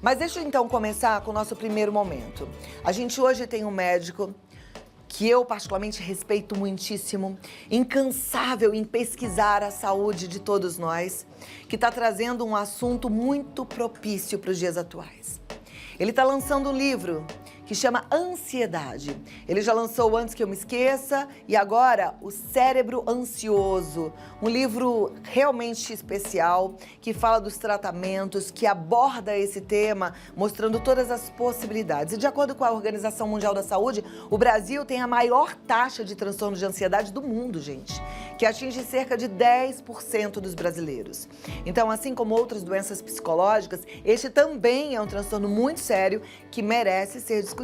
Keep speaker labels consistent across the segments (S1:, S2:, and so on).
S1: Mas deixa eu então começar com o nosso primeiro momento. A gente hoje tem um médico que eu particularmente respeito muitíssimo, incansável em pesquisar a saúde de todos nós, que está trazendo um assunto muito propício para os dias atuais. Ele está lançando um livro que chama Ansiedade. Ele já lançou Antes que eu me esqueça e agora O Cérebro Ansioso. Um livro realmente especial que fala dos tratamentos, que aborda esse tema, mostrando todas as possibilidades. E de acordo com a Organização Mundial da Saúde, o Brasil tem a maior taxa de transtorno de ansiedade do mundo, gente, que atinge cerca de 10% dos brasileiros. Então, assim como outras doenças psicológicas, este também é um transtorno muito sério que merece ser discutido.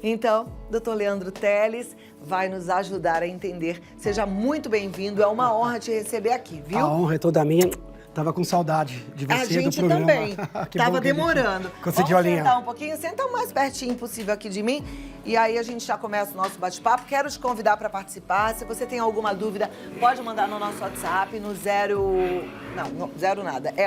S1: Então, Dr. Leandro Teles vai nos ajudar a entender. Seja muito bem-vindo, é uma honra te receber aqui, viu?
S2: A honra é toda minha. Tava com saudade de você,
S1: a gente
S2: do programa.
S1: Também. Tava
S2: bom
S1: demorando.
S2: Conseguiu
S1: Vamos
S2: alinhar.
S1: sentar um pouquinho, senta o mais pertinho possível aqui de mim. E aí a gente já começa o nosso bate-papo. Quero te convidar para participar. Se você tem alguma dúvida, pode mandar no nosso WhatsApp, no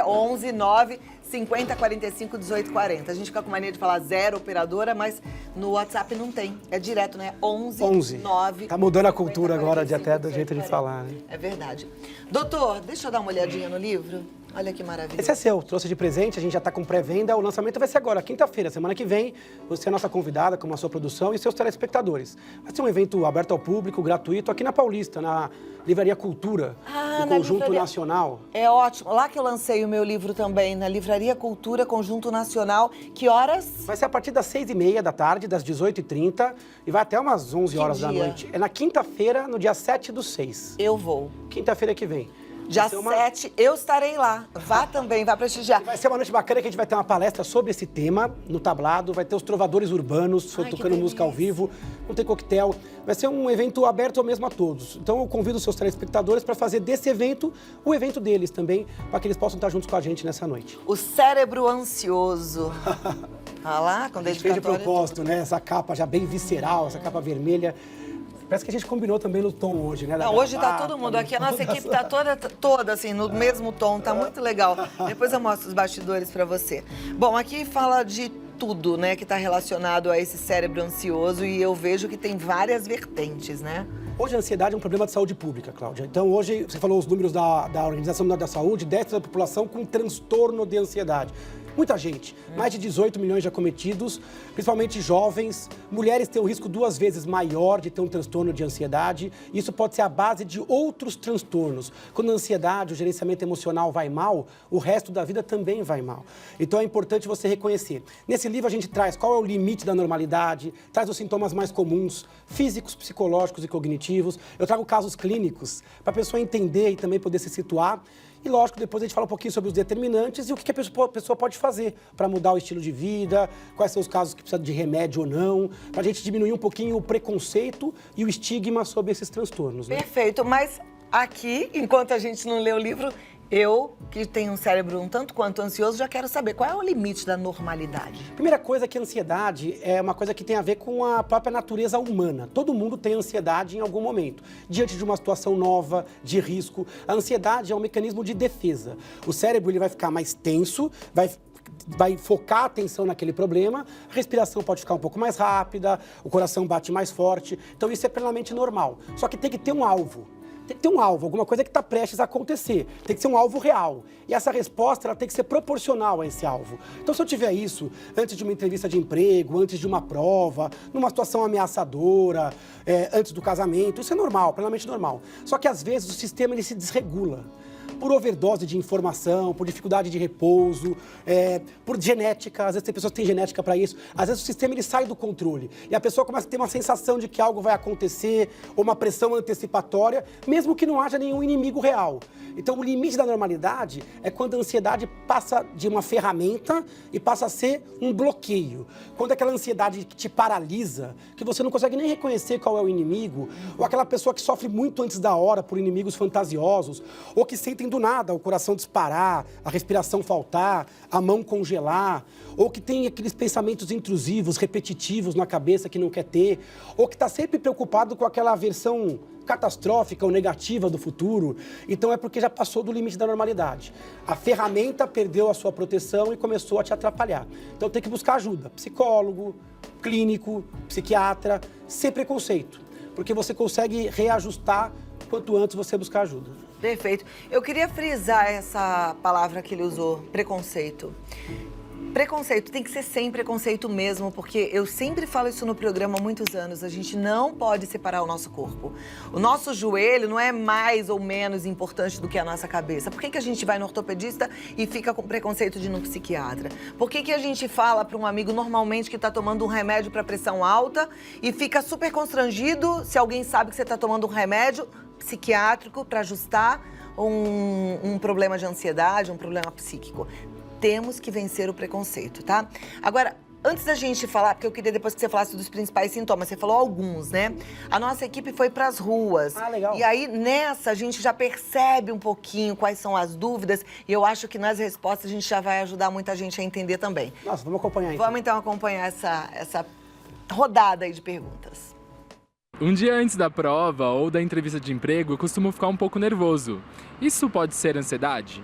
S1: 11 9 50 45 18 40. A gente fica com mania de falar 0 operadora, mas no WhatsApp não tem. É direto, né? 11 9.
S2: Tá mudando a cultura
S1: 50,
S2: agora, de
S1: 45,
S2: até do jeito de falar, né?
S1: É verdade. Doutor, deixa eu dar uma olhadinha no livro. Olha que maravilha.
S2: Esse é seu, trouxe de presente, a gente já está com pré-venda, o lançamento vai ser agora, quinta-feira, semana que vem, você é a nossa convidada, com a sua produção e seus telespectadores. Vai ser um evento aberto ao público, gratuito, aqui na Paulista, na Livraria Cultura, do Conjunto Nacional.
S1: É ótimo, lá que eu lancei o meu livro também, na Livraria Cultura, Conjunto Nacional. Que horas?
S2: Vai ser a partir das 6h30 da tarde, das 18h30, e vai até umas 11 horas da noite. É na quinta-feira, no dia 7/6.
S1: Eu vou.
S2: Quinta-feira que vem.
S1: Dia 7, eu estarei lá. Vá também, vá prestigiar.
S2: Vai ser uma noite bacana que a gente vai ter uma palestra sobre esse tema no tablado, vai ter os trovadores urbanos tocando música ao vivo, vão ter coquetel. Vai ser um evento aberto mesmo a todos. Então eu convido os seus telespectadores para fazer desse evento o evento deles também, para que eles possam estar juntos com a gente nessa noite.
S1: O Cérebro Ansioso. Olha lá, com dedicatória.
S2: A gente fez de propósito, né? Essa capa já bem visceral, essa capa vermelha. Parece que a gente combinou também no tom hoje, né?
S1: Não, hoje tá todo mundo aqui, a nossa equipe tá toda assim, no mesmo tom, tá muito legal. Depois eu mostro os bastidores para você. Bom, aqui fala de tudo, né, que tá relacionado a esse cérebro ansioso e eu vejo que tem várias vertentes, né?
S2: Hoje a ansiedade é um problema de saúde pública, Cláudia. Então hoje, você falou os números da Organização Mundial da Saúde, 10% da população com transtorno de ansiedade. Muita gente, mais de 18 milhões de acometidos, principalmente jovens. Mulheres têm o risco 2 vezes maior de ter um transtorno de ansiedade. Isso pode ser a base de outros transtornos. Quando a ansiedade, o gerenciamento emocional vai mal, o resto da vida também vai mal. Então é importante você reconhecer. Nesse livro a gente traz qual é o limite da normalidade, traz os sintomas mais comuns, físicos, psicológicos e cognitivos. Eu trago casos clínicos para a pessoa entender e também poder se situar. E, lógico, depois a gente fala um pouquinho sobre os determinantes e o que a pessoa pode fazer para mudar o estilo de vida, quais são os casos que precisam de remédio ou não, para a gente diminuir um pouquinho o preconceito e o estigma sobre esses transtornos. Né?
S1: Perfeito, mas aqui, enquanto a gente não lê o livro, eu, que tenho um cérebro um tanto quanto ansioso, já quero saber qual é o limite da normalidade.
S2: Primeira coisa é que a ansiedade é uma coisa que tem a ver com a própria natureza humana. Todo mundo tem ansiedade em algum momento. Diante de uma situação nova, de risco, a ansiedade é um mecanismo de defesa. O cérebro ele vai ficar mais tenso, vai focar a atenção naquele problema, a respiração pode ficar um pouco mais rápida, o coração bate mais forte. Então isso é plenamente normal. Só que tem que ter um alvo. Tem que ter um alvo, alguma coisa que está prestes a acontecer. Tem que ser um alvo real. E essa resposta ela tem que ser proporcional a esse alvo. Então, se eu tiver isso antes de uma entrevista de emprego, antes de uma prova, numa situação ameaçadora, antes do casamento, isso é normal, plenamente normal. Só que, às vezes, o sistema ele se desregula. Por overdose de informação, por dificuldade de repouso, por genética, às vezes tem pessoas que têm genética para isso, às vezes o sistema ele sai do controle e a pessoa começa a ter uma sensação de que algo vai acontecer ou uma pressão antecipatória, mesmo que não haja nenhum inimigo real. Então o limite da normalidade é quando a ansiedade passa de uma ferramenta e passa a ser um bloqueio. Quando aquela ansiedade que te paralisa, que você não consegue nem reconhecer qual é o inimigo, ou aquela pessoa que sofre muito antes da hora por inimigos fantasiosos, ou que sentem do nada o coração disparar, a respiração faltar, a mão congelar, ou que tem aqueles pensamentos intrusivos, repetitivos na cabeça que não quer ter, ou que está sempre preocupado com aquela versão catastrófica ou negativa do futuro, então é porque já passou do limite da normalidade. A ferramenta perdeu a sua proteção e começou a te atrapalhar. Então tem que buscar ajuda, psicólogo, clínico, psiquiatra, sem preconceito, porque você consegue reajustar quanto antes você buscar ajuda.
S1: Perfeito. Eu queria frisar essa palavra que ele usou, preconceito. Preconceito tem que ser sem preconceito mesmo, porque eu sempre falo isso no programa há muitos anos, a gente não pode separar o nosso corpo. O nosso joelho não é mais ou menos importante do que a nossa cabeça. Por que a gente vai no ortopedista e fica com preconceito de ir no psiquiatra? Por que a gente fala para um amigo normalmente que está tomando um remédio para pressão alta e fica super constrangido se alguém sabe que você está tomando um remédio psiquiátrico para ajustar um problema de ansiedade, um problema psíquico? Temos que vencer o preconceito, tá? Agora, antes da gente falar, porque eu queria depois que você falasse dos principais sintomas, você falou alguns, né? A nossa equipe foi pras ruas.
S2: Ah, legal.
S1: E aí, nessa, a gente já percebe um pouquinho quais são as dúvidas e eu acho que nas respostas a gente já vai ajudar muita gente a entender também.
S2: Nossa, vamos acompanhar então.
S1: Vamos então acompanhar essa rodada aí de perguntas.
S3: Um dia antes da prova ou da entrevista de emprego, eu costumo ficar um pouco nervoso. Isso pode ser ansiedade?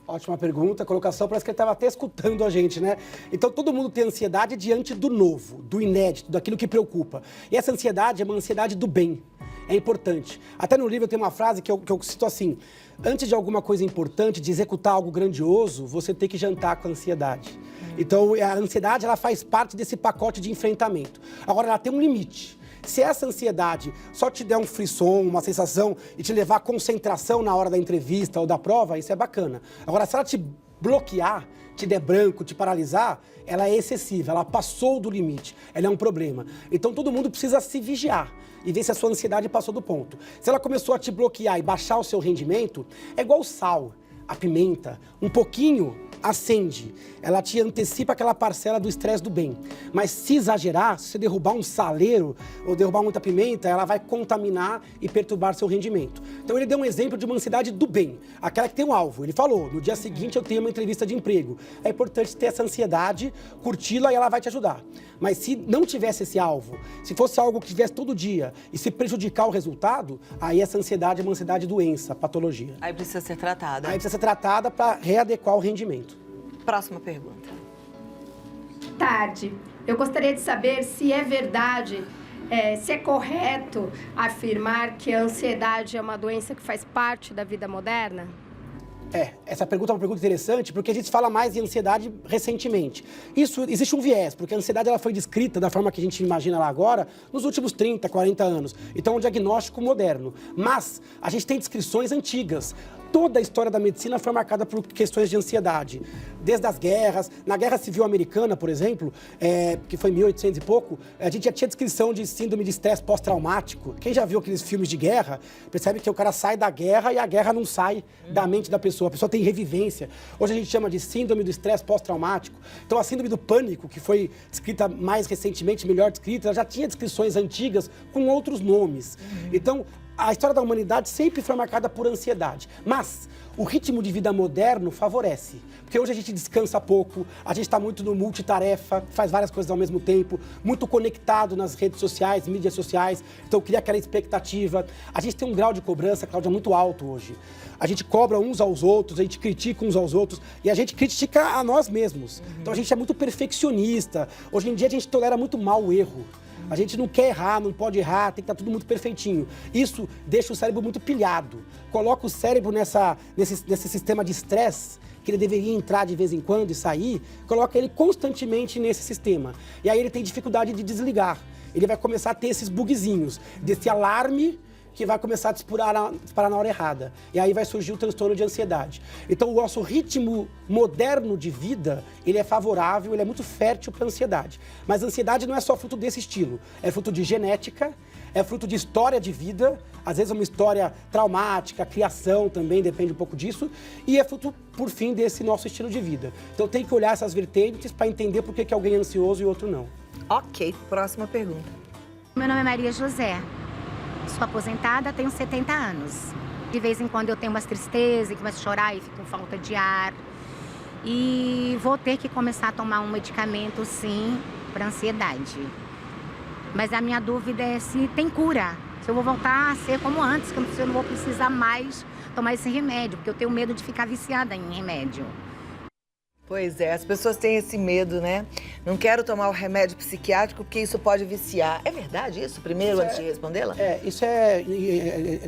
S2: Ótima pergunta, colocação, parece que ele estava até escutando a gente, né? Então, todo mundo tem ansiedade diante do novo, do inédito, daquilo que preocupa. E essa ansiedade é uma ansiedade do bem, é importante. Até no livro tem uma frase que eu cito assim: antes de alguma coisa importante, de executar algo grandioso, você tem que jantar com a ansiedade. Então, a ansiedade, ela faz parte desse pacote de enfrentamento. Agora, ela tem um limite. Se essa ansiedade só te der um frisson, uma sensação e te levar à concentração na hora da entrevista ou da prova, isso é bacana. Agora, se ela te bloquear, te der branco, te paralisar, ela é excessiva, ela passou do limite, ela é um problema. Então, todo mundo precisa se vigiar e ver se a sua ansiedade passou do ponto. Se ela começou a te bloquear e baixar o seu rendimento, é igual o sal, a pimenta, um pouquinho acende, ela te antecipa aquela parcela do estresse do bem. Mas se exagerar, se você derrubar um saleiro ou derrubar muita pimenta, ela vai contaminar e perturbar seu rendimento. Então ele deu um exemplo de uma ansiedade do bem, aquela que tem um alvo. Ele falou, no dia seguinte eu tenho uma entrevista de emprego. É importante ter essa ansiedade, curti-la e ela vai te ajudar. Mas se não tivesse esse alvo, se fosse algo que tivesse todo dia e se prejudicar o resultado, aí essa ansiedade é uma ansiedade doença, patologia.
S1: Aí precisa ser tratada.
S2: Aí precisa ser tratada para readequar o rendimento.
S1: Próxima pergunta.
S4: Tarde. Eu gostaria de saber se é verdade, se é correto afirmar que a ansiedade é uma doença que faz parte da vida moderna?
S2: Essa pergunta é uma pergunta interessante porque a gente fala mais de ansiedade recentemente. Isso, existe um viés, porque a ansiedade ela foi descrita da forma que a gente imagina lá agora nos últimos 30, 40 anos. Então é um diagnóstico moderno. Mas a gente tem descrições antigas. Toda a história da medicina foi marcada por questões de ansiedade. Desde as guerras, na Guerra Civil Americana, por exemplo, que foi em 1800 e pouco, a gente já tinha descrição de síndrome de estresse pós-traumático. Quem já viu aqueles filmes de guerra, percebe que o cara sai da guerra e a guerra não sai da mente da pessoa. A pessoa tem revivência. Hoje a gente chama de síndrome do estresse pós-traumático. Então a síndrome do pânico, que foi descrita mais recentemente, melhor descrita, ela já tinha descrições antigas com outros nomes. Então, a história da humanidade sempre foi marcada por ansiedade, mas o ritmo de vida moderno favorece, porque hoje a gente descansa pouco, a gente está muito no multitarefa, faz várias coisas ao mesmo tempo, muito conectado nas redes sociais, mídias sociais, então cria aquela expectativa. A gente tem um grau de cobrança, Cláudia, muito alto hoje. A gente cobra uns aos outros, a gente critica uns aos outros e a gente critica a nós mesmos. Então a gente é muito perfeccionista, hoje em dia a gente tolera muito mal o erro. A gente não quer errar, não pode errar, tem que estar tudo muito perfeitinho. Isso deixa o cérebro muito pilhado. Coloca o cérebro nesse sistema de estresse, que ele deveria entrar de vez em quando e sair, coloca ele constantemente nesse sistema. E aí ele tem dificuldade de desligar. Ele vai começar a ter esses bugzinhos, desse alarme que vai começar a disparar na hora errada. E aí vai surgir o transtorno de ansiedade. Então, o nosso ritmo moderno de vida, ele é favorável, ele é muito fértil para a ansiedade. Mas a ansiedade não é só fruto desse estilo. É fruto de genética, é fruto de história de vida, às vezes é uma história traumática, criação também, depende um pouco disso, e é fruto, por fim, desse nosso estilo de vida. Então, tem que olhar essas vertentes para entender por que alguém é ansioso e outro não.
S1: Ok, próxima pergunta.
S5: Meu nome é Maria José. Sou aposentada, tenho 70 anos. De vez em quando eu tenho umas tristezas, começo a chorar e fico com falta de ar. E vou ter que começar a tomar um medicamento, sim, para ansiedade. Mas a minha dúvida é se tem cura, se se eu vou voltar a ser como antes, que eu não vou precisar mais tomar esse remédio, porque eu tenho medo de ficar viciada em remédio.
S1: Pois é, as pessoas têm esse medo, né? Não quero tomar o remédio psiquiátrico porque isso pode viciar. É verdade isso? Primeiro, antes de respondê-la?
S2: Isso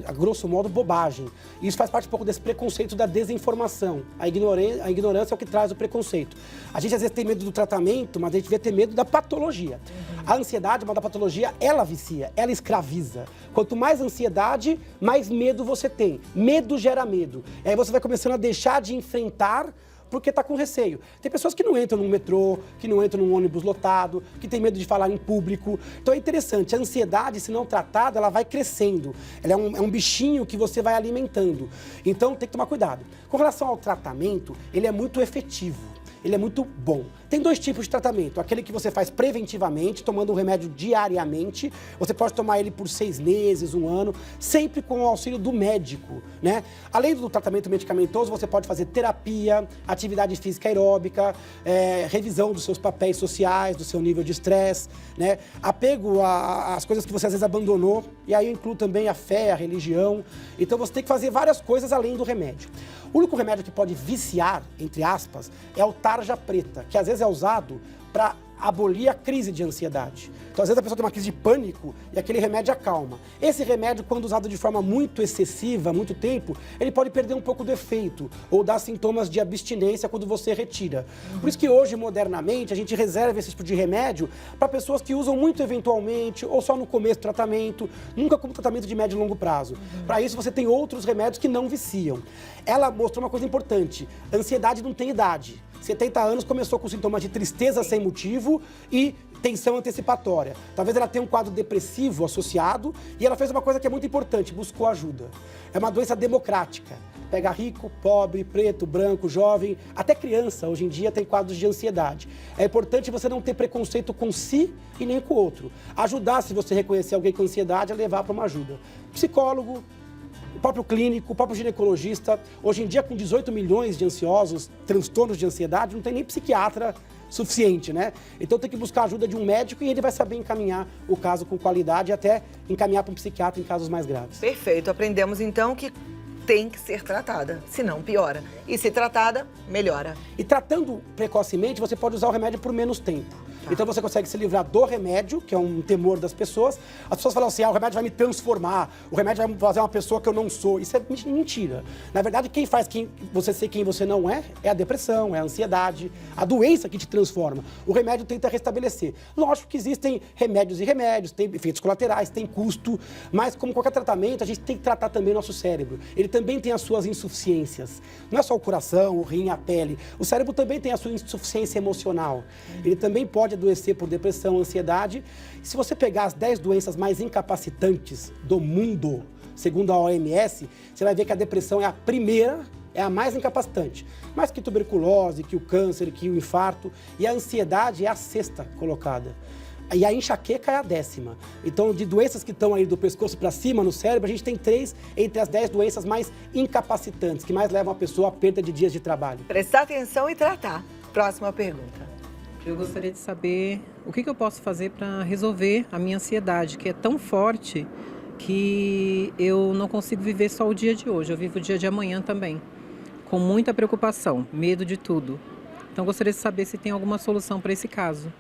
S2: a grosso modo, bobagem. Isso faz parte um pouco desse preconceito da desinformação. A ignorância é o que traz o preconceito. A gente às vezes tem medo do tratamento, mas a gente devia ter medo da patologia. A ansiedade, uma da patologia, ela vicia, ela escraviza. Quanto mais ansiedade, mais medo você tem. Medo gera medo. E aí você vai começando a deixar de enfrentar porque está com receio. Tem pessoas que não entram num metrô, que não entram num ônibus lotado, que tem medo de falar em público. Então é interessante, a ansiedade, se não tratada, ela vai crescendo. Ela é um bichinho que você vai alimentando. Então tem que tomar cuidado. Com relação ao tratamento, ele é muito efetivo. Ele é muito bom. Tem dois tipos de tratamento. Aquele que você faz preventivamente, tomando um remédio diariamente. Você pode tomar ele por 6 meses, 1 ano, sempre com o auxílio do médico, né? Além do tratamento medicamentoso, você pode fazer terapia, atividade física aeróbica, revisão dos seus papéis sociais, do seu nível de estresse, né? Apego às coisas que você às vezes abandonou. E aí eu incluo também a fé, a religião. Então você tem que fazer várias coisas além do remédio. O único remédio que pode viciar, entre aspas, é o tarja preta, que às vezes é usado para abolir a crise de ansiedade. Então, às vezes a pessoa tem uma crise de pânico e aquele remédio acalma. Esse remédio, quando usado de forma muito excessiva, muito tempo, ele pode perder um pouco do efeito ou dar sintomas de abstinência quando você retira. Por isso que hoje, modernamente, a gente reserva esse tipo de remédio para pessoas que usam muito eventualmente ou só no começo do tratamento, nunca como tratamento de médio e longo prazo. Para isso, você tem outros remédios que não viciam. Ela mostrou uma coisa importante, a ansiedade não tem idade. 70 anos, começou com sintomas de tristeza sem motivo e tensão antecipatória. Talvez ela tenha um quadro depressivo associado e ela fez uma coisa que é muito importante, buscou ajuda. É uma doença democrática. Pega rico, pobre, preto, branco, jovem, até criança hoje em dia tem quadros de ansiedade. É importante você não ter preconceito com si e nem com o outro. Ajudar, se você reconhecer alguém com ansiedade, a levar para uma ajuda. Psicólogo, o próprio clínico, o próprio ginecologista. Hoje em dia, com 18 milhões de ansiosos, transtornos de ansiedade, não tem nem psiquiatra suficiente, né? Então tem que buscar a ajuda de um médico e ele vai saber encaminhar o caso com qualidade e até encaminhar para um psiquiatra em casos mais graves.
S1: Perfeito. Aprendemos então que tem que ser tratada, senão piora. E se tratada, melhora.
S2: E tratando precocemente, você pode usar o remédio por menos tempo. Então você consegue se livrar do remédio, que é um temor das pessoas. As pessoas falam assim, o remédio vai me transformar, o remédio vai fazer uma pessoa que eu não sou. Isso é mentira. Na verdade, quem faz você ser quem você não é a depressão, é a ansiedade, a doença que te transforma. O remédio tenta restabelecer. Lógico que existem remédios e remédios, tem efeitos colaterais, tem custo, mas como qualquer tratamento, a gente tem que tratar também o nosso cérebro. Ele também tem as suas insuficiências. Não é só o coração, o rim, a pele. O cérebro também tem a sua insuficiência emocional. Ele também pode adoecer por depressão, ansiedade. Se você pegar as 10 doenças mais incapacitantes do mundo, segundo a OMS, você vai ver que a depressão é a primeira, é a mais incapacitante. Mais que tuberculose, que o câncer, que o infarto. E a ansiedade é a 6ª colocada. E a enxaqueca é a 10ª. Então, de doenças que estão aí do pescoço para cima, no cérebro, a gente tem 3 entre as 10 doenças mais incapacitantes, que mais levam a pessoa à perda de dias de trabalho.
S1: Prestar atenção e tratar. Próxima pergunta.
S6: Eu gostaria de saber o que eu posso fazer para resolver a minha ansiedade, que é tão forte que eu não consigo viver só o dia de hoje. Eu vivo o dia de amanhã também, com muita preocupação, medo de tudo. Então, gostaria de saber se tem alguma solução para esse caso.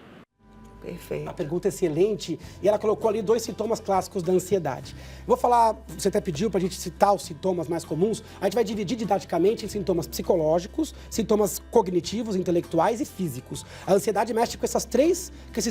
S1: Perfeito.
S2: A pergunta é excelente e ela colocou ali 2 sintomas clássicos da ansiedade. Vou falar, você até pediu para a gente citar os sintomas mais comuns, a gente vai dividir didaticamente em sintomas psicológicos, sintomas cognitivos, intelectuais e físicos. A ansiedade mexe com esses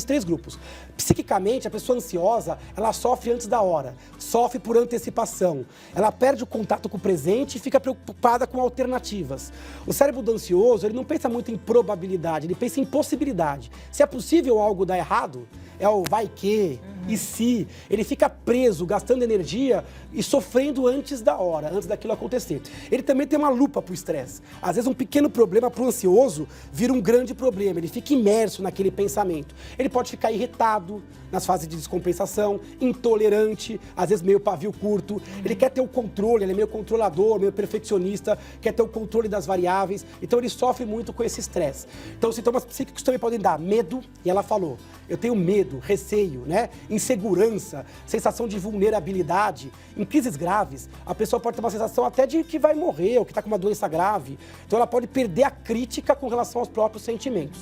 S2: três grupos. Psiquicamente, a pessoa ansiosa, ela sofre antes da hora, sofre por antecipação, ela perde o contato com o presente e fica preocupada com alternativas. O cérebro do ansioso, ele não pensa muito em probabilidade, ele pensa em possibilidade. Se é possível algo dar errado, é o vai que, e se. Ele fica preso, gastando energia e sofrendo antes da hora, antes daquilo acontecer. Ele também tem uma lupa pro estresse. Às vezes um pequeno problema pro ansioso vira um grande problema, ele fica imerso naquele pensamento. Ele pode ficar irritado nas fases de descompensação, intolerante, às vezes meio pavio curto. Ele quer ter o controle, ele é meio controlador, meio perfeccionista, quer ter o controle das variáveis. Então ele sofre muito com esse estresse. Então os sintomas psíquicos também podem dar medo, e ela falou, eu tenho medo, receio, né? insegurança, sensação de vulnerabilidade. Em crises graves, a pessoa pode ter uma sensação até de que vai morrer ou que está com uma doença grave. Então ela pode perder a crítica com relação aos próprios sentimentos.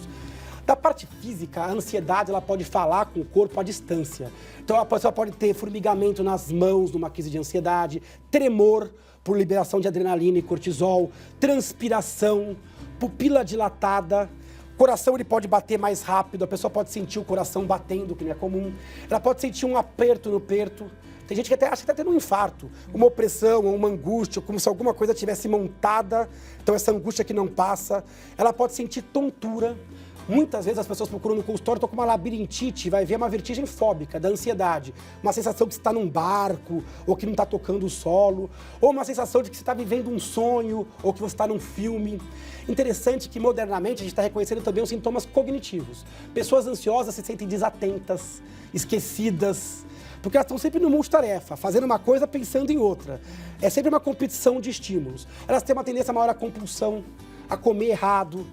S2: Da parte física, a ansiedade ela pode falar com o corpo à distância. Então a pessoa pode ter formigamento nas mãos numa crise de ansiedade, tremor por liberação de adrenalina e cortisol, transpiração, pupila dilatada, coração ele pode bater mais rápido, a pessoa pode sentir o coração batendo, que não é comum. Ela pode sentir um aperto no peito. Tem gente que até acha que está tendo um infarto, uma opressão, uma angústia, como se alguma coisa tivesse montada, então essa angústia que não passa. Ela pode sentir tontura. Muitas vezes as pessoas procuram no consultório, estão com uma labirintite, vai ver uma vertigem fóbica, da ansiedade. Uma sensação que você está num barco, ou que não está tocando o solo, ou uma sensação de que você está vivendo um sonho, ou que você está num filme. Interessante que, modernamente, a gente está reconhecendo também os sintomas cognitivos. Pessoas ansiosas se sentem desatentas, esquecidas, porque elas estão sempre no multitarefa, fazendo uma coisa pensando em outra. É sempre uma competição de estímulos. Elas têm uma tendência maior à compulsão, a comer errado,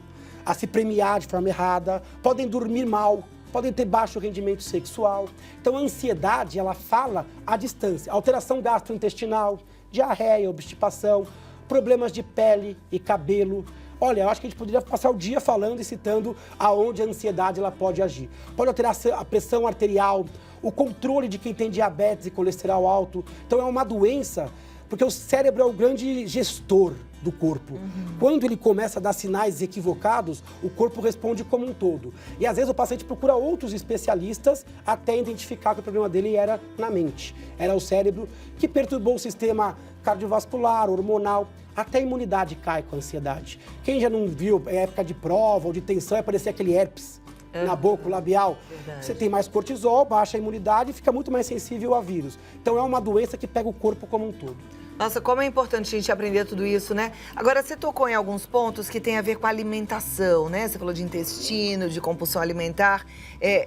S2: a se premiar de forma errada, podem dormir mal, podem ter baixo rendimento sexual. Então a ansiedade, ela fala à distância. Alteração gastrointestinal, diarreia, obstipação, problemas de pele e cabelo. Olha, eu acho que a gente poderia passar o dia falando e citando aonde a ansiedade ela pode agir. Pode alterar a pressão arterial, o controle de quem tem diabetes e colesterol alto. Então é uma doença, porque o cérebro é o grande gestor do corpo. Quando ele começa a dar sinais equivocados, o corpo responde como um todo. E às vezes o paciente procura outros especialistas até identificar que o problema dele era na mente. Era o cérebro que perturbou o sistema cardiovascular, hormonal. Até a imunidade cai com a ansiedade. Quem já não viu, é época de prova ou de tensão, é parecer aquele herpes na boca, labial. Verdade. Você tem mais cortisol, baixa a imunidade e fica muito mais sensível a vírus. Então é uma doença que pega o corpo como um todo.
S1: Nossa, como é importante a gente aprender tudo isso, né? Agora, você tocou em alguns pontos que tem a ver com a alimentação, né? Você falou de intestino, de compulsão alimentar.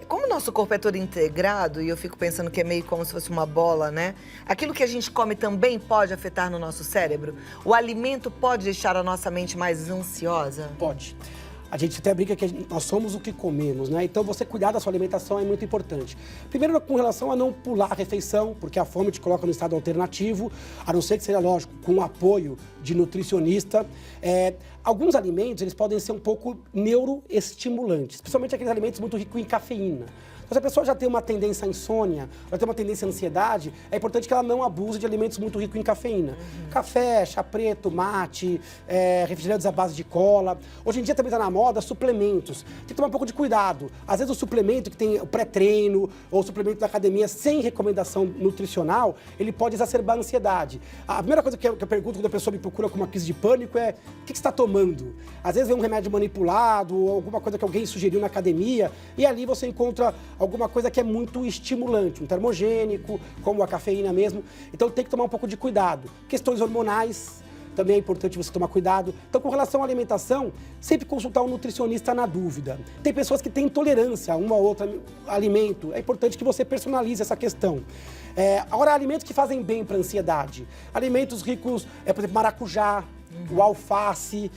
S1: Como o nosso corpo é todo integrado, e eu fico pensando que é meio como se fosse uma bola, né? Aquilo que a gente come também pode afetar no nosso cérebro? O alimento pode deixar a nossa mente mais ansiosa?
S2: Pode. A gente até brinca que nós somos o que comemos, né? Então você cuidar da sua alimentação é muito importante. Primeiro, com relação a não pular a refeição, porque a fome te coloca no estado alternativo, a não ser que seja, lógico, com o apoio de nutricionista. Alguns alimentos, eles podem ser um pouco neuroestimulantes, principalmente aqueles alimentos muito ricos em cafeína. Então, se a pessoa já tem uma tendência à insônia, já tem uma tendência à ansiedade, é importante que ela não abuse de alimentos muito ricos em cafeína. Café, chá preto, mate, refrigerantes à base de cola. Hoje em dia também está na moda suplementos. Tem que tomar um pouco de cuidado. Às vezes o suplemento que tem o pré-treino ou o suplemento da academia sem recomendação nutricional, ele pode exacerbar a ansiedade. A primeira coisa que eu pergunto quando a pessoa me procura com uma crise de pânico é: o que você está tomando? Às vezes vem um remédio manipulado ou alguma coisa que alguém sugeriu na academia e ali você encontra alguma coisa que é muito estimulante, um termogênico, como a cafeína mesmo. Então tem que tomar um pouco de cuidado. Questões hormonais, também é importante você tomar cuidado. Então, com relação à alimentação, sempre consultar um nutricionista na dúvida. Tem pessoas que têm intolerância a um ou outro alimento. É importante que você personalize essa questão. Agora, alimentos que fazem bem para a ansiedade. Alimentos ricos, por exemplo, maracujá, o alface,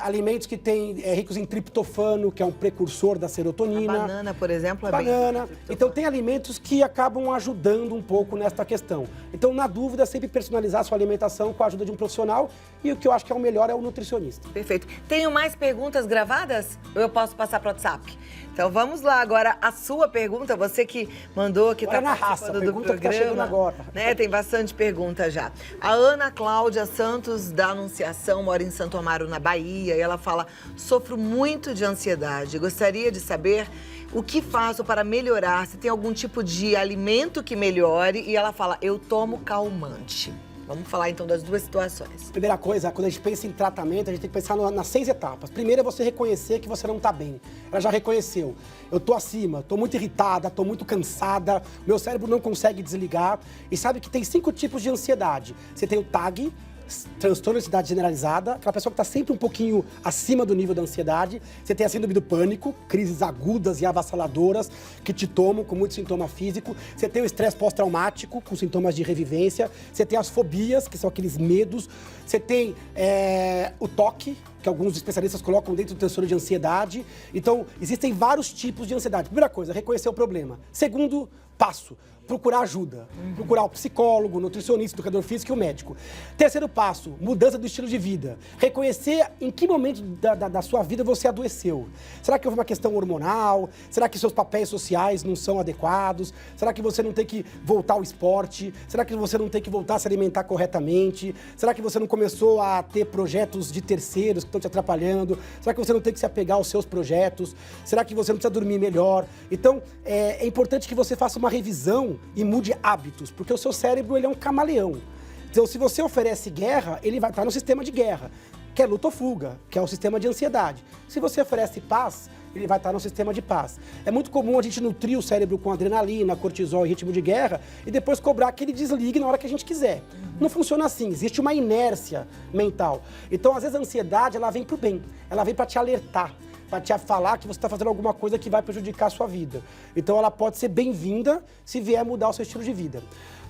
S2: alimentos que têm ricos em triptofano, que é um precursor da serotonina.
S1: A banana, por exemplo, é
S2: banana. Então, tem alimentos que acabam ajudando um pouco nesta questão. Então, na dúvida, sempre personalizar a sua alimentação com a ajuda de um profissional. E o que eu acho que é o melhor é o nutricionista.
S1: Perfeito. Tenho mais perguntas gravadas? Ou eu posso passar para o WhatsApp? Então, vamos lá agora. A sua pergunta, você que mandou, que está participando do programa.
S2: Que tá chegando agora.
S1: Né? Tem bastante pergunta já. A Ana Cláudia Santos, da Anunciação, mora em Santo Amaro, na Bahia, e ela fala: sofro muito de ansiedade. Gostaria de saber o que faço para melhorar, se tem algum tipo de alimento que melhore. E ela fala: eu tomo calmante. Vamos falar então das duas situações.
S2: Primeira coisa, quando a gente pensa em tratamento, a gente tem que pensar nas 6 etapas. Primeiro é você reconhecer que você não está bem. Ela já reconheceu. Eu tô acima, tô muito irritada, tô muito cansada, meu cérebro não consegue desligar. E sabe que tem 5 tipos de ansiedade. Você tem o TAG, transtorno de ansiedade generalizada, aquela pessoa que está sempre um pouquinho acima do nível da ansiedade. Você tem a síndrome do pânico, crises agudas e avassaladoras que te tomam com muito sintoma físico. Você tem o estresse pós-traumático com sintomas de revivência. Você tem as fobias, que são aqueles medos. Você tem o TOC, que alguns especialistas colocam dentro do transtorno de ansiedade. Então, existem vários tipos de ansiedade. Primeira coisa, reconhecer o problema. Segundo passo, procurar ajuda. Procurar o psicólogo, o nutricionista, o educador físico e o médico. Terceiro passo, mudança do estilo de vida. Reconhecer em que momento da sua vida você adoeceu. Será que houve uma questão hormonal? Será que seus papéis sociais não são adequados? Será que você não tem que voltar ao esporte? Será que você não tem que voltar a se alimentar corretamente? Será que você não começou a ter projetos de terceiros que estão te atrapalhando? Será que você não tem que se apegar aos seus projetos? Será que você não precisa dormir melhor? Então, é importante que você faça uma revisão e mude hábitos, porque o seu cérebro ele é um camaleão. Então, se você oferece guerra, ele vai estar no sistema de guerra, que é luta ou fuga, que é o sistema de ansiedade. Se você oferece paz, ele vai estar no sistema de paz. É muito comum a gente nutrir o cérebro com adrenalina, cortisol e ritmo de guerra e depois cobrar que ele desligue na hora que a gente quiser. Não funciona assim, existe uma inércia mental. Então, às vezes, a ansiedade ela vem para o bem, ela vem para te alertar, para te falar que você está fazendo alguma coisa que vai prejudicar a sua vida. Então, ela pode ser bem-vinda se vier mudar o seu estilo de vida.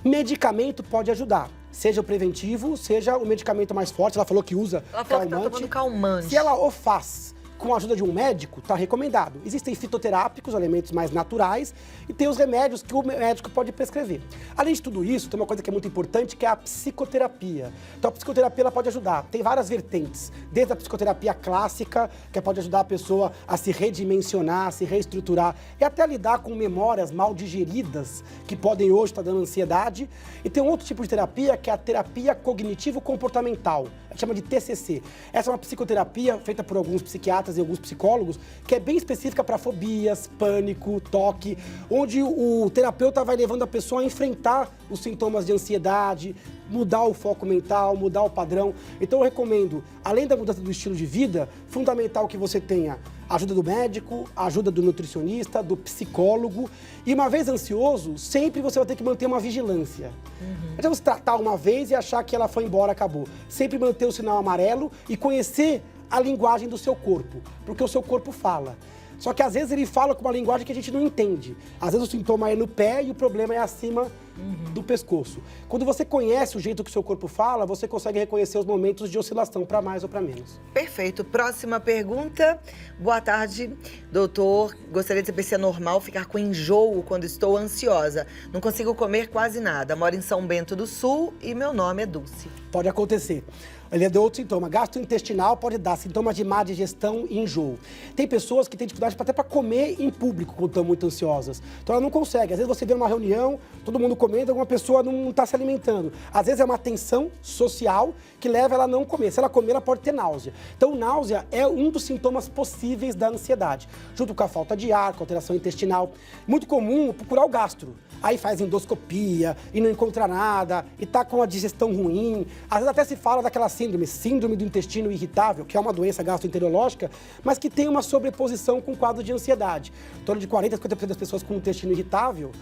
S2: Medicamento pode ajudar, seja o preventivo, seja o medicamento mais forte. Ela falou que usa
S1: Ela falou que tá tomando calmante.
S2: Se ela o faz com a ajuda de um médico, está recomendado. Existem fitoterápicos, elementos mais naturais, e tem os remédios que o médico pode prescrever. Além de tudo isso, tem uma coisa que é muito importante, que é a psicoterapia. Então, a psicoterapia ela pode ajudar. Tem várias vertentes, desde a psicoterapia clássica, que pode ajudar a pessoa a se redimensionar, a se reestruturar, e até lidar com memórias mal digeridas, que podem hoje estar dando ansiedade. E tem um outro tipo de terapia, que é a terapia cognitivo-comportamental. A gente chama de TCC. Essa é uma psicoterapia feita por alguns psiquiatras e alguns psicólogos, que é bem específica para fobias, pânico, toque, onde o terapeuta vai levando a pessoa a enfrentar os sintomas de ansiedade, mudar o foco mental, mudar o padrão. Então eu recomendo, além da mudança do estilo de vida, fundamental que você tenha a ajuda do médico, a ajuda do nutricionista, do psicólogo. E uma vez ansioso, sempre você vai ter que manter uma vigilância. Não adianta você tratar uma vez e achar que ela foi embora, acabou. Sempre manter o sinal amarelo e conhecer a linguagem do seu corpo, porque o seu corpo fala. Só que às vezes ele fala com uma linguagem que a gente não entende. Às vezes o sintoma é no pé e o problema é acima do pescoço. Quando você conhece o jeito que o seu corpo fala, você consegue reconhecer os momentos de oscilação para mais ou para menos.
S1: Perfeito. Próxima pergunta. Boa tarde, doutor. Gostaria de saber se é normal ficar com enjoo quando estou ansiosa. Não consigo comer quase nada. Moro em São Bento do Sul e meu nome é Dulce.
S2: Pode acontecer. Ele é de outro sintoma. Gastrointestinal pode dar sintomas de má digestão e enjoo. Tem pessoas que têm dificuldade até para comer em público quando estão muito ansiosas. Então ela não consegue. Às vezes você vê uma reunião, todo mundo comendo, alguma pessoa não está se alimentando. Às vezes é uma tensão social que leva ela a não comer. Se ela comer, ela pode ter náusea. Então náusea é um dos sintomas possíveis da ansiedade, junto com a falta de ar, com a alteração intestinal. Muito comum procurar o gastro. Aí faz endoscopia e não encontra nada, e tá com a digestão ruim. Às vezes até se fala daquela síndrome do intestino irritável, que é uma doença gastroenterológica, mas que tem uma sobreposição com o quadro de ansiedade. Em torno de 40% a 50% das pessoas com intestino irritável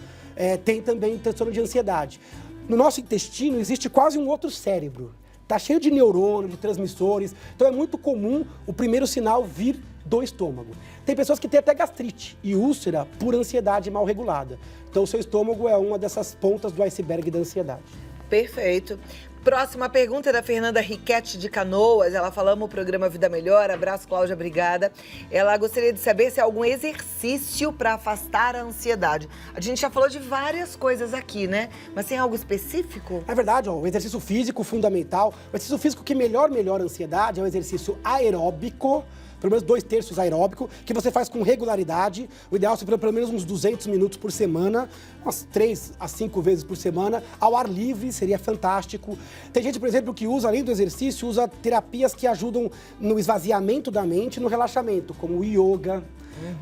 S2: tem também transtorno de ansiedade. No nosso intestino existe quase um outro cérebro. Tá cheio de neurônios, de transmissores, então é muito comum o primeiro sinal vir do estômago. Tem pessoas que têm até gastrite e úlcera por ansiedade mal regulada. Então o seu estômago é uma dessas pontas do iceberg da ansiedade.
S1: Perfeito. Próxima pergunta é da Fernanda Riquete de Canoas. Ela fala: amo o programa Vida Melhor. Abraço, Cláudia, obrigada. Ela gostaria de saber se há algum exercício para afastar a ansiedade. A gente já falou de várias coisas aqui, né? Mas tem algo específico?
S2: É verdade, o exercício físico fundamental. O exercício físico que melhora a ansiedade é o exercício aeróbico, pelo menos 2/3 aeróbico, que você faz com regularidade. O ideal é você pelo menos uns 200 minutos por semana, umas 3 a 5 vezes por semana, ao ar livre, seria fantástico. Tem gente, por exemplo, que usa, além do exercício, usa terapias que ajudam no esvaziamento da mente e no relaxamento, como o yoga.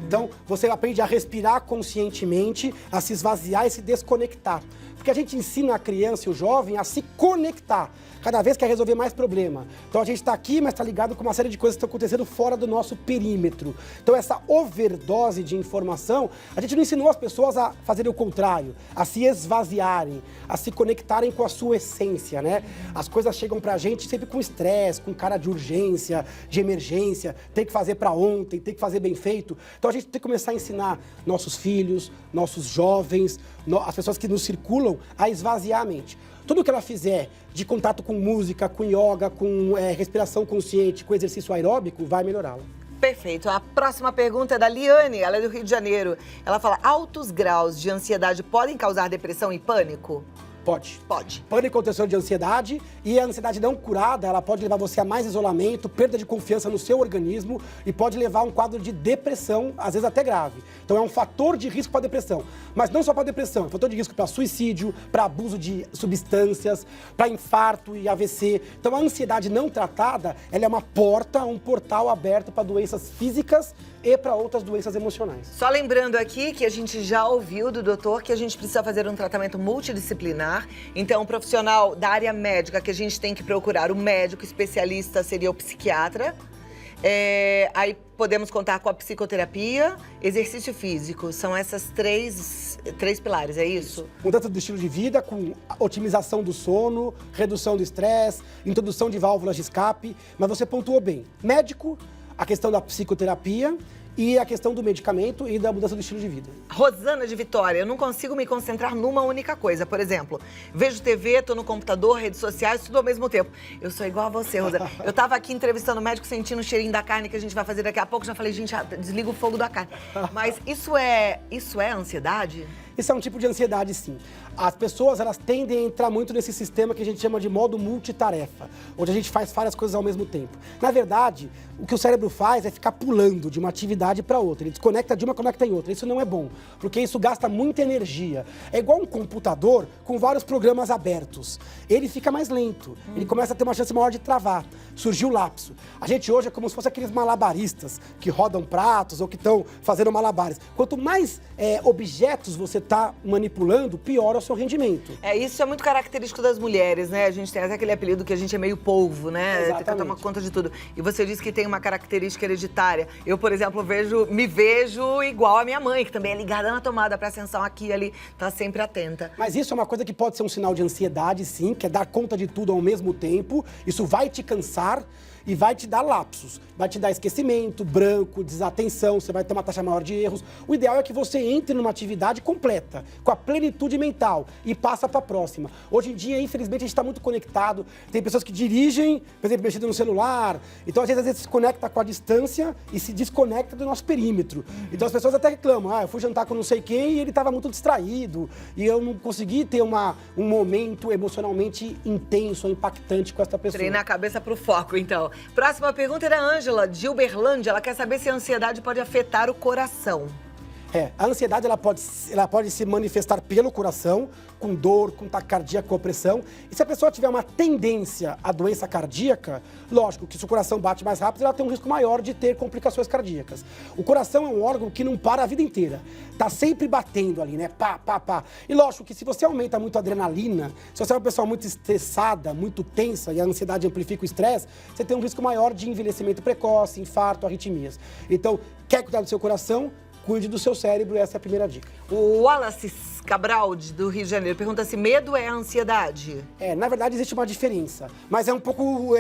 S2: Então, você aprende a respirar conscientemente, a se esvaziar e se desconectar. Porque a gente ensina a criança e o jovem a se conectar. Cada vez quer resolver mais problema. Então a gente está aqui, mas está ligado com uma série de coisas que estão acontecendo fora do nosso perímetro. Então essa overdose de informação, a gente não ensinou as pessoas a fazerem o contrário, a se esvaziarem, a se conectarem com a sua essência, né? As coisas chegam pra gente sempre com estresse, com cara de urgência, de emergência, tem que fazer para ontem, tem que fazer bem feito. Então a gente tem que começar a ensinar nossos filhos, nossos jovens, as pessoas que nos circulam, a esvaziar a mente. Tudo que ela fizer de contato com música, com yoga, com respiração consciente, com exercício aeróbico, vai melhorá-la.
S1: Perfeito. A próxima pergunta é da Liane, ela é do Rio de Janeiro. Ela fala, altos graus de ansiedade podem causar depressão e pânico?
S2: Pode.
S1: Pode.
S2: Pânico é um transtorno de ansiedade e a ansiedade não curada, ela pode levar você a mais isolamento, perda de confiança no seu organismo e pode levar a um quadro de depressão, às vezes até grave. Então é um fator de risco para depressão. Mas não só para depressão, é um fator de risco para suicídio, para abuso de substâncias, para infarto e AVC. Então a ansiedade não tratada, ela é uma porta, um portal aberto para doenças físicas e para outras doenças emocionais.
S1: Só lembrando aqui que a gente já ouviu do doutor que a gente precisa fazer um tratamento multidisciplinar. Então, um profissional da área médica que a gente tem que procurar, o médico especialista seria o psiquiatra. Aí podemos contar com a psicoterapia, exercício físico. São essas três pilares, é isso?
S2: Mudança do estilo de vida, com otimização do sono, redução do estresse, introdução de válvulas de escape. Mas você pontuou bem. Médico, a questão da psicoterapia e a questão do medicamento e da mudança do estilo de vida.
S1: Rosana de Vitória, eu não consigo me concentrar numa única coisa. Por exemplo, vejo TV, tô no computador, redes sociais, tudo ao mesmo tempo. Eu sou igual a você, Rosana. Eu tava aqui entrevistando o médico, sentindo o cheirinho da carne que a gente vai fazer daqui a pouco. Já falei, gente, desliga o fogo da carne. Mas isso é ansiedade?
S2: Isso é um tipo de ansiedade, sim. As pessoas, elas tendem a entrar muito nesse sistema que a gente chama de modo multitarefa, onde a gente faz várias coisas ao mesmo tempo. Na verdade, o que o cérebro faz é ficar pulando de uma atividade para outra. Ele desconecta de uma, conecta em outra. Isso não é bom, porque isso gasta muita energia. É igual um computador com vários programas abertos. Ele fica mais lento, ele começa a ter uma chance maior de travar. Surgiu o lapso. A gente hoje é como se fosse aqueles malabaristas que rodam pratos ou que estão fazendo malabares. Quanto mais objetos você está manipulando, pior é o seu rendimento.
S1: Isso é muito característico das mulheres, né? A gente tem até aquele apelido que a gente é meio polvo, né?
S2: Exatamente.
S1: Tem que tomar conta de tudo. E você disse que tem uma característica hereditária. Eu, por exemplo, me vejo igual a minha mãe, que também é ligada na tomada, presta atenção aqui e ali, tá sempre atenta.
S2: Mas isso é uma coisa que pode ser um sinal de ansiedade, sim, que é dar conta de tudo ao mesmo tempo. Isso vai te cansar e vai te dar lapsos, vai te dar esquecimento, branco, desatenção, você vai ter uma taxa maior de erros. O ideal é que você entre numa atividade completa, com a plenitude mental e passa para a próxima. Hoje em dia, infelizmente, a gente está muito conectado. Tem pessoas que dirigem, por exemplo, mexendo no celular. Então, às vezes se conecta com a distância e se desconecta do nosso perímetro. Então, as pessoas até reclamam, eu fui jantar com não sei quem e ele estava muito distraído e eu não consegui ter um momento emocionalmente intenso, impactante com essa pessoa.
S1: Treinar a cabeça pro foco, então. Próxima pergunta é da Ângela, de Uberlândia. Ela quer saber se a ansiedade pode afetar o coração.
S2: A ansiedade ela pode se manifestar pelo coração, com dor, com taquicardia, com opressão. E se a pessoa tiver uma tendência à doença cardíaca, lógico que se o coração bate mais rápido, ela tem um risco maior de ter complicações cardíacas. O coração é um órgão que não para a vida inteira. Tá sempre batendo ali, né? Pá, pá, pá. E lógico que se você aumenta muito a adrenalina, se você é uma pessoa muito estressada, muito tensa, e a ansiedade amplifica o estresse, você tem um risco maior de envelhecimento precoce, infarto, arritmias. Então, quer cuidar do seu coração? Cuide do seu cérebro, essa é a primeira dica.
S1: O Wallace Cabral, do Rio de Janeiro, pergunta se medo é ansiedade.
S2: Na verdade, existe uma diferença, mas é um pouco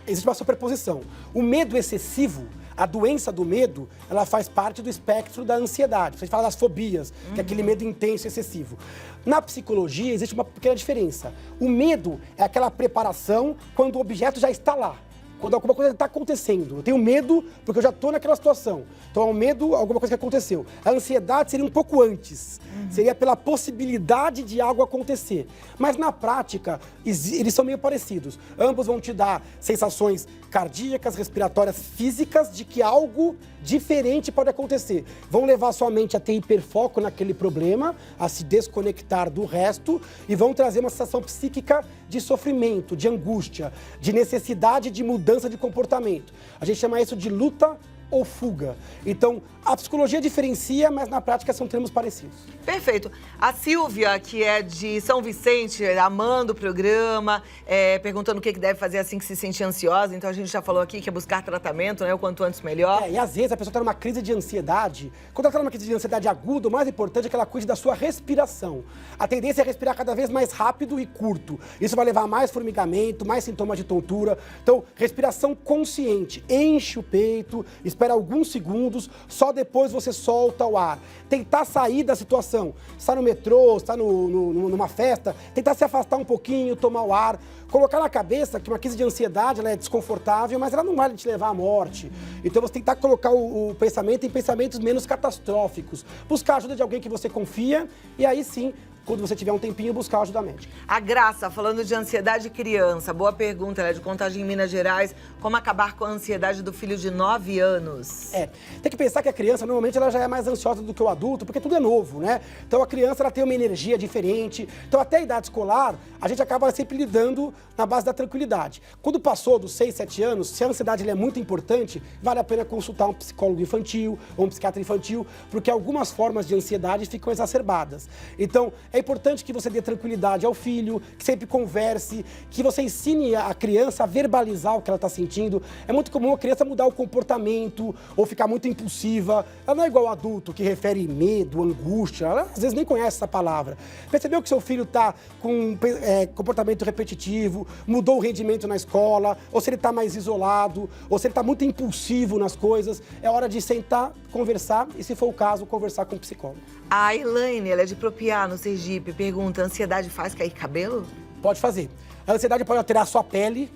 S2: existe uma superposição. O medo excessivo, a doença do medo, ela faz parte do espectro da ansiedade. Você fala das fobias, que é aquele medo intenso e excessivo. Na psicologia, existe uma pequena diferença. O medo é aquela preparação quando o objeto já está lá. Quando alguma coisa está acontecendo. Eu tenho medo porque eu já estou naquela situação. Então, é um medo, alguma coisa que aconteceu. A ansiedade seria um pouco antes. Seria pela possibilidade de algo acontecer. Mas, na prática, eles são meio parecidos. Ambos vão te dar sensações cardíacas, respiratórias, físicas, de que algo diferente pode acontecer. Vão levar sua mente a ter hiperfoco naquele problema, a se desconectar do resto, e vão trazer uma sensação psíquica de sofrimento, de angústia, de necessidade de mudança de comportamento. A gente chama isso de luta ou fuga. Então, a psicologia diferencia, mas na prática são termos parecidos.
S1: Perfeito. A Silvia, que é de São Vicente, amando o programa, perguntando o que deve fazer assim que se sente ansiosa. Então, a gente já falou aqui que é buscar tratamento, né? O quanto antes melhor.
S2: E às vezes a pessoa está numa crise de ansiedade. Quando ela está numa crise de ansiedade aguda, o mais importante é que ela cuide da sua respiração. A tendência é respirar cada vez mais rápido e curto. Isso vai levar a mais formigamento, mais sintomas de tontura. Então, respiração consciente. Enche o peito, espera alguns segundos, só depois você solta o ar. Tentar sair da situação. Está no metrô, está numa festa, tentar se afastar um pouquinho, tomar o ar. Colocar na cabeça que uma crise de ansiedade ela é desconfortável, mas ela não vai te levar à morte. Então você tentar colocar o pensamento em pensamentos menos catastróficos. Buscar a ajuda de alguém que você confia e aí sim, quando você tiver um tempinho, buscar ajuda médica.
S1: A Graça, falando de ansiedade criança, boa pergunta, ela é de Contagem em Minas Gerais. Como acabar com a ansiedade do filho de 9 anos?
S2: Tem que pensar que a criança, normalmente, ela já é mais ansiosa do que o adulto, porque tudo é novo, né? Então a criança, ela tem uma energia diferente. Então até a idade escolar, a gente acaba sempre lidando na base da tranquilidade. Quando passou dos 6, 7 anos, se a ansiedade ela é muito importante, vale a pena consultar um psicólogo infantil ou um psiquiatra infantil, porque algumas formas de ansiedade ficam exacerbadas. Então, é importante que você dê tranquilidade ao filho, que sempre converse, que você ensine a criança a verbalizar o que ela está sentindo. É muito comum a criança mudar o comportamento ou ficar muito impulsiva. Ela não é igual ao adulto, que refere medo, angústia. Ela às vezes nem conhece essa palavra. Percebeu que seu filho está com comportamento repetitivo, mudou o rendimento na escola, ou se ele está mais isolado, ou se ele está muito impulsivo nas coisas, é hora de sentar, conversar e, se for o caso, conversar com o psicólogo.
S1: A Elaine, ela é de Propiá, no Sergipe, pergunta, ansiedade faz cair cabelo?
S2: Pode fazer. A ansiedade pode alterar a sua pele,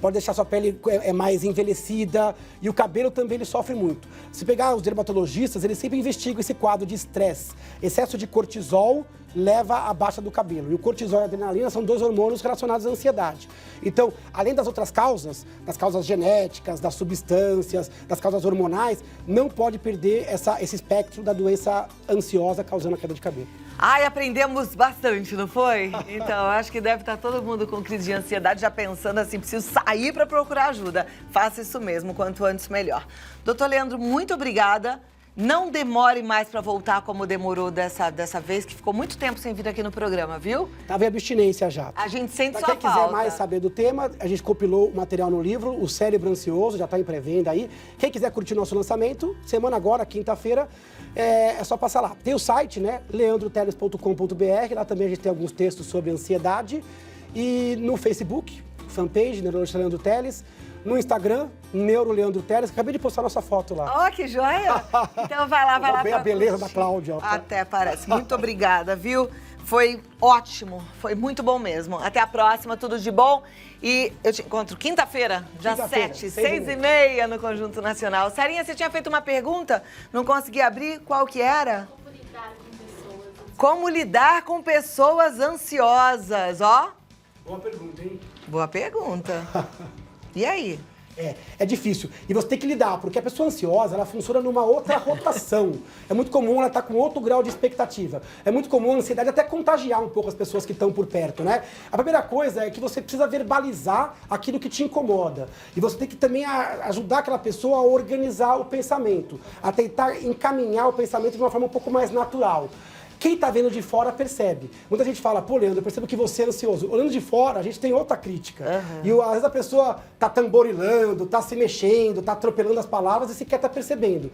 S2: pode deixar sua pele mais envelhecida e o cabelo também ele sofre muito. Se pegar os dermatologistas, eles sempre investigam esse quadro de estresse. Excesso de cortisol leva à baixa do cabelo. E o cortisol e a adrenalina são 2 hormônios relacionados à ansiedade. Então, além das outras causas, das causas genéticas, das substâncias, das causas hormonais, não pode perder esse espectro da doença ansiosa causando a queda de cabelo.
S1: Ai, aprendemos bastante, não foi? Então, acho que deve estar todo mundo com crise de ansiedade já pensando assim, preciso sair para procurar ajuda. Faça isso mesmo, quanto antes melhor. Doutor Leandro, muito obrigada. Não demore mais para voltar como demorou dessa vez, que ficou muito tempo sem vir aqui no programa, viu?
S2: Tava em abstinência já.
S1: A gente sente
S2: pra
S1: sua falta.
S2: quem quiser mais saber do tema, a gente compilou o material no livro, O Cérebro Ansioso, já está em pré-venda aí. Quem quiser curtir nosso lançamento, semana agora, quinta-feira, é só passar lá. Tem o site, né, leandroteles.com.br, lá também a gente tem alguns textos sobre ansiedade. E no Facebook, fanpage, Neurologista Leandro Teles. No Instagram, Neuroleandro Teles. Acabei de postar nossa foto lá.
S1: Ó, que joia! Então vai lá
S2: Ver a beleza da Cláudia.
S1: Até parece. Muito obrigada, viu? Foi ótimo, foi muito bom mesmo. Até a próxima, tudo de bom. E eu te encontro quinta-feira, dia 7, 6h30 no Conjunto Nacional. Sarinha, você tinha feito uma pergunta? Não consegui abrir? Qual que era? Como lidar com pessoas ansiosas, ó.
S2: Boa pergunta, hein?
S1: Boa pergunta. E aí?
S2: É difícil. E você tem que lidar, porque a pessoa ansiosa, ela funciona numa outra rotação. É muito comum ela estar com outro grau de expectativa. É muito comum a ansiedade até contagiar um pouco as pessoas que estão por perto, né? A primeira coisa é que você precisa verbalizar aquilo que te incomoda. E você tem que também ajudar aquela pessoa a organizar o pensamento, a tentar encaminhar o pensamento de uma forma um pouco mais natural. Quem tá vendo de fora percebe. Muita gente fala, pô, Leandro, eu percebo que você é ansioso. Olhando de fora, a gente tem outra crítica. E às vezes a pessoa tá tamborilando, tá se mexendo, tá atropelando as palavras e sequer tá percebendo.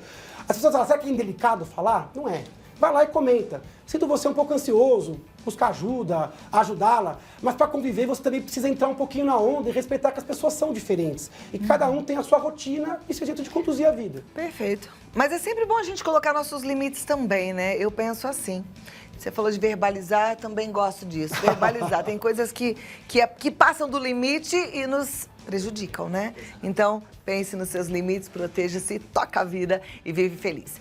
S2: As pessoas falam, será que é indelicado falar? Não é. Vai lá e comenta. Sinto você um pouco ansioso, buscar ajuda, ajudá-la, mas para conviver você também precisa entrar um pouquinho na onda e respeitar que as pessoas são diferentes. E que cada um tem a sua rotina e seu jeito de conduzir a vida.
S1: Perfeito. Mas é sempre bom a gente colocar nossos limites também, né? Eu penso assim. Você falou de verbalizar, também gosto disso. Verbalizar. Tem coisas que passam do limite e nos prejudicam, né? Então, pense nos seus limites, proteja-se, toca a vida e vive feliz.